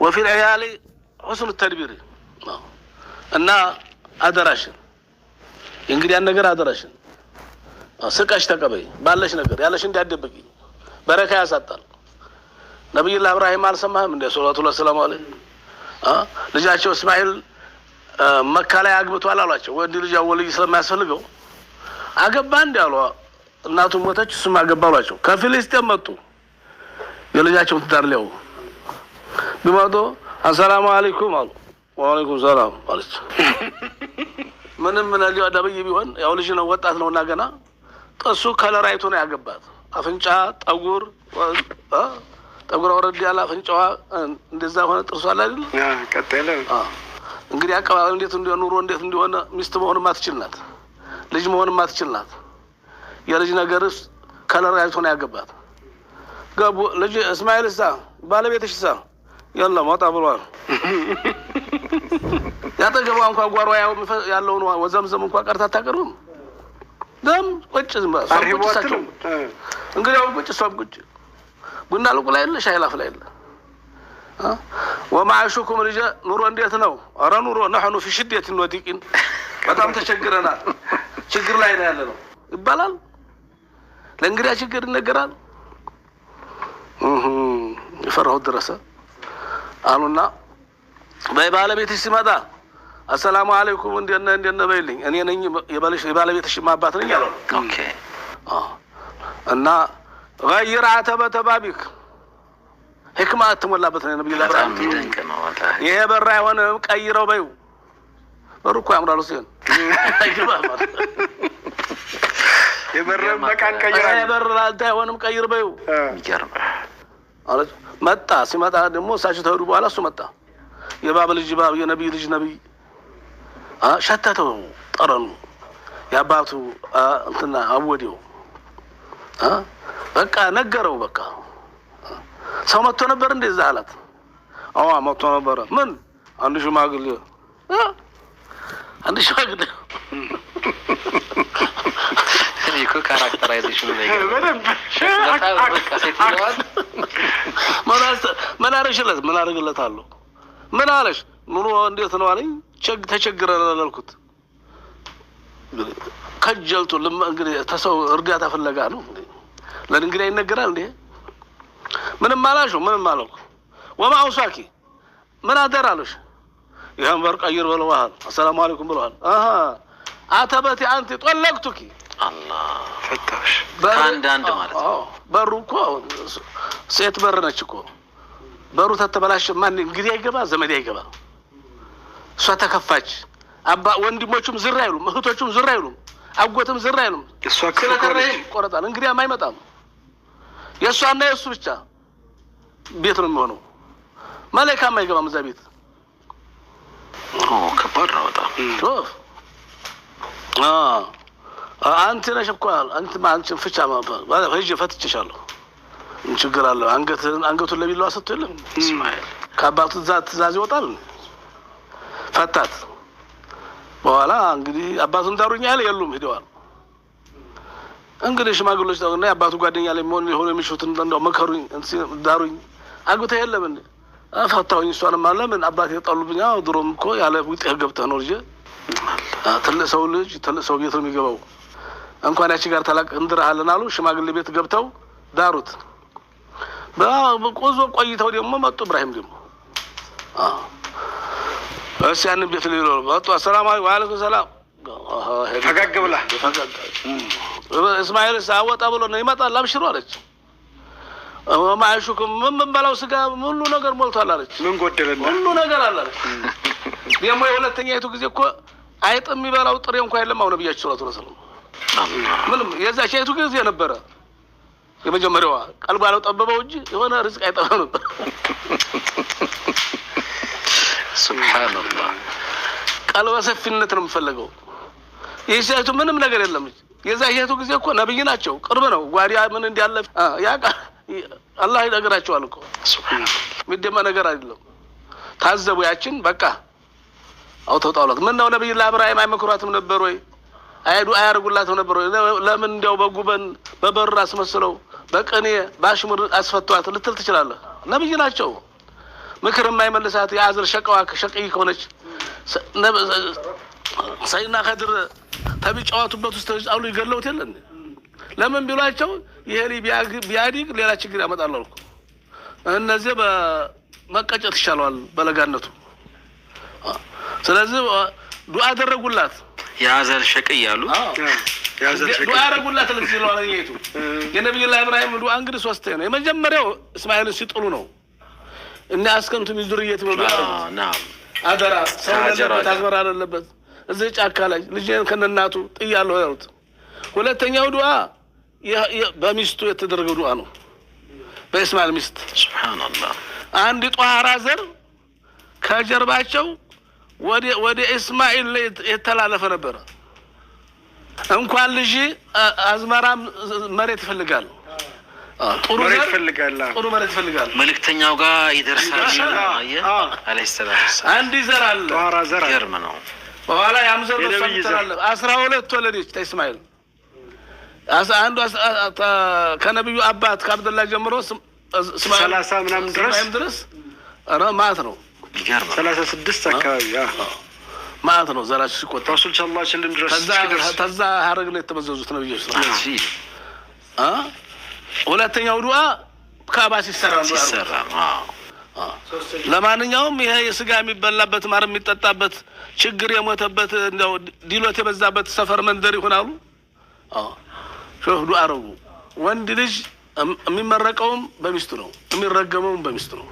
وفي العيال حسن التدبير እና አደራሽን እንግዲህ ያን ነገር አደራሽን ስቃሽ ተቀበይ ባለሽ ነገር ያለሽ እንዲያደብቂ በረካ ያሳጣል ነብዩላህ ኢብራሂም አልሰማህም እንደ ሶላቱ ወሰላሙ ዐለይሂ ልጃቸው እስማኤል መካ ላይ አግብቷል አሏቸው ወንድ ልጅ ወልይ ስለማያስፈልገው አገባ እንዲያሉ እናቱ ሞተች እሱም አገባሏቸው ከፊልስጤም መጡ የልጃቸው ትዳር ሊያው ቢመጡ አሰላሙ አለይኩም አሉ ወአለይኩም ሰላም አለች ምንም ለሊው አዳብይ ቢሆን ያው ልጅ ነው ወጣት ነውና ገና ጥሱ ከለራይቶ ነው ያገባት አፍንጫ ጠጉር ወረድ ያለ አፍንጫዋ እንደዛ ሆነ ጥርሷ አለ አይደል ቀጠለ እንግዲህ አቀባበል እንዴት እንደሆነ ኑሮ እንዴት እንደሆነ ሚስት መሆን ማትችልናት ልጅ መሆን ማትችልናት የልጅ ነገርስ ከለራይቶ ነው ያገባት ገቡ ልጅ እስማኤልሳ ባለቤትሽሳ يلا ما طابلوا ያጠገቡ እንኳን ጓሮ ያለው ነው ወዘምዘም እንኳን ቀርታ ታቀርም ደም ቁጭ ዝም ባሰው እንግዲህ አሁን ቁጭ ሷብ ቁጭ ቡና ልቁ ላይ ያለ ሻይ ላፍ ላይ ያለ ومعاشكم رجال نور እንዴት ነው አረ ኑሮ نحن في شدة وضيق በጣም ተቸግረናል ችግር ላይ ነው ያለ ነው ይባላል ለእንግዲያ ችግር ይነገራል ይፈራው ድረሰ አሉና ባለቤትሽ ሲመጣ አሰላሙ አለይኩም እንደነ በይልኝ እኔ ነኝ የባለቤትሽ ማባት ነኝ አለው ኦኬ እና غير عتبة بابك ህክማ ተሞላበት ነው ነብዩ ኢብራሂም ይሄ በራ የሆነ ቀይረው በዩ በሩኩ ያምራሉ ሲል አይግባማ የበረም መካን ቀይራ የበራ አይሆንም ቀይር በዩ ይገርም አለች መጣ ሲመጣ ደግሞ ሳቹ ተወዱ በኋላ እሱ መጣ የባብ ልጅ ባብ የነብይ ልጅ ነብይ ሸተተው ጠረኑ ያባቱ እንትና አወዲው በቃ ነገረው በቃ ሰው መጥቶ ነበር እንደዛ አላት አዎ መጥቶ ነበር ምን አንድ ሽማግሌ ይኮ ካራክተራይዜሽን ላይ ገበደም በቃ ሴትለዋል ምን አረግለታለሁ ምን አለሽ ኑሮ እንዴት ነው አለኝ ተቸግረናል አልኩት ከጀልቱ እንግዲህ ተሰው እርዳታ ፈለጋ ነው ለእንግዲህ ይነገራል እንዴ ምንም ማላሹ ምንም ማላኩ ወማውሳኪ ምን አደራለሽ ይሄን በር ቀይር ብለዋል አሰላሙ አለይኩም ብለዋል አተበቲ አንተ ጠለቅቱኪ አላህ ፈታሽ በአንድ ማለት ነው በሩ እኮ ሴት በር ነች እኮ በሩ ተተበላሽ ማን እንግዲህ አይገባ ዘመድ አይገባ እሷ ተከፋች አባ ወንድሞቹም ዝር አይሉም እህቶቹም ዝር አይሉም አጎትም ዝር አይሉም እሷ ከፈረች ቆረጣል እንግዲህ አይመጣም የሷና የሱ ብቻ ቤት ነው የሚሆነው መላእክት አይገባም እዛ ቤት ከባድ ነው በጣም አንተ ነሽ እኮ አንተ ማንቺን ፍቻ ማለት ሄጄ ፈትቼሻለሁ ችግር አለ አንገቱን ለቢላው አሰጥቶልም እስማኤል ከአባቱ ትእዛዝ ይወጣል ፈታት በኋላ እንግዲህ አባቱን ዳሩኛል የሉም ሄደዋል እንግዲህ ሽማግሌዎች ታውና አባቱ ጓደኛ ላይ ምን ሊሆን የሚሹትን እንደው መከሩኝ ዳሩኝ አግብታ የለም እንዴ አፈታውኝ እሷንም አለ ምን አባቴ የጣሉብኝ ድሮም እኮ ያለ ውጤት ገብተህ ነው ልጅ ተለሰው ልጅ ተለሰው ቤት ነው የሚገባው እንኳን ያቺ ጋር ተላቅ እንድራለን አሉ ሽማግሌ ቤት ገብተው ዳሩት በቆዞ ቆይተው ደግሞ መጡ ኢብራሂም ደግሞ እሺያን ቤት ሊሉ መጡ ሰላም አለይኩም ሰላም ፈገግብላ እስማኤል ሳወጣ ብሎ ነው ይመጣል አብሽሩ አለች ማይሹኩም ምን በላው ስጋ ሁሉ ነገር ሞልቷል አለች ምን ጎደለና ሁሉ ነገር አለ አለች ደግሞ የሁለተኛይቱ ጊዜ እኮ አይጥም ይበላው ጥሬ እንኳን የለም አሁን ነብያችን ሰለላሁ ዐለይሂ ወሰለም ምንም የዛቻይቱ ጊዜ ነበረ የመጀመሪያዋ ቀልባ ነው ጠበበው እንጂ የሆነ ርዝቅ አይጠፋም ነበር ሱብሃንአላህ ቀልባ ሰፊነት ነው የምፈልገው የዛቻይቱ ምንም ነገር የለም የዛቻይቱ ጊዜ እኮ ነብይ ናቸው ቅርብ ነው ጓዲያ ምን እንዲያለ ያቃ አላህ ይነግራቸዋል እኮ ሱብሃንአላህ ምድማ ነገር አይደለም ታዘቡ ያችን በቃ አውጣውጣውላት ምን ነው ነብይ ኢብራሂም አይመክሯትም ነበር ወይ አይዱ አያርጉላትም ነበር ወይ ለምን እንደው በጉበን በበራስ መስለው በቀኔ ባሽሙር አስፈቷት ልትል ትችላለህ ነብይ ናቸው ምክር የማይመልሳት የአዘር ሸቀዋ ሸቀይ ከሆነች ሰይና ከድር ተቢጫዋቱበት ውስጥ አሉ ይገለውት የለን ለምን ቢሏቸው ይሄ ቢያዲግ ሌላ ችግር ያመጣል አልኩ እነዚህ በመቀጨት ይሻላል በለጋነቱ ስለዚህ ዱዓ አደረጉላት የአዘር ሸቀይ ያሉ ዱዓ አደረጉላት ለዚህ ነው ያይቱ የነብዩ ኢብራሂም ዱዓ እንግዲህ ሶስት ነው የመጀመሪያው እስማኤልን ሲጥሉ ነው እና አስከንቱ ሚዙርየት ነው አደራ ሰው ታግበር አለበት እዚህ ጫካ ላይ ልጅን ከነናቱ ጥያለው ያሉት ሁለተኛው ዱዓ በሚስቱ የተደረገው ዱዓ ነው በእስማኤል ሚስት ሱብሃንአላህ አንድ ጧራ ዘር ከጀርባቸው ወደ እስማኤል የተላለፈ ነበር እንኳን ልጅ አዝመራም መሬት ይፈልጋል ጥሩ መሬት ይፈልጋል መልእክተኛው ጋር ይደርሳል አለይሂ ሰላም አንድ ዘር አለ ጧራ ዘር ገርም ነው በኋላ ያምዘር ተሰጥቷል 12 ወለደች ተስማኤል አንዱ ከነብዩ አባት ከአብደላ ጀምሮ 30 ምናምን ድረስ ማት ነው ይገርም 36 አካባቢ ማት ነው ዘራች ሲቆጣ ረሱል ሰለላሁ ዐለይሂ ወሰለም ድረስ ተዛ ሀረግ ላይ ተመዘዙት ነብዩ ሁለተኛው ዱዓ ካባስ ይሰራል ለማንኛውም ይሄ የስጋ የሚበላበት ማር የሚጠጣበት ችግር የሞተበት እንደው ዲሎት የበዛበት ሰፈር መንደር ይሆናሉ ሾህ ዱዓ አረጉ ወንድ ልጅ የሚመረቀውም በሚስቱ ነው የሚረገመውም በሚስቱ ነው